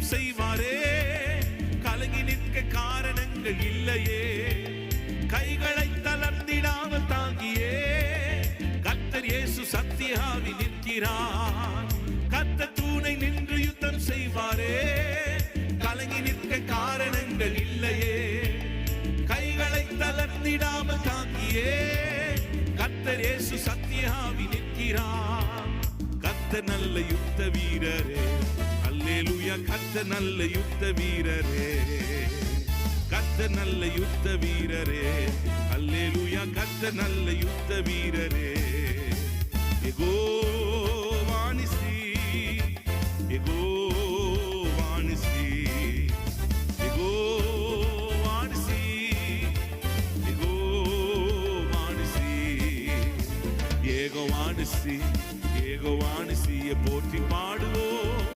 யுத்தம் செய்வாரே. கலங்கி நிற்க காரணங்கள் இல்லையே. கைகளை தளர்ந்திடாமல் தாங்கியே கர்த்தர் இயேசு சத்தியாவி நிற்கிறார். கர்த்தர் தூணை நின்று யுத்தம் செய்வாரே. கலங்கி நிற்க காரணங்கள் இல்லையே. கைகளை தளர்ந்திடாமல் தாங்கியே கர்த்தர் இயேசு சத்தியாவி நிற்கிறார். கர்த்தர் நல்ல யுத்த வீரரே. அல்லேலூயா. கர்த்தர் நல்ல யுத்த வீரரே. கர்த்தர் நல்ல யுத்த வீரரே. அல்லேலூயா. கர்த்தர் நல்ல யுத்த வீரரே.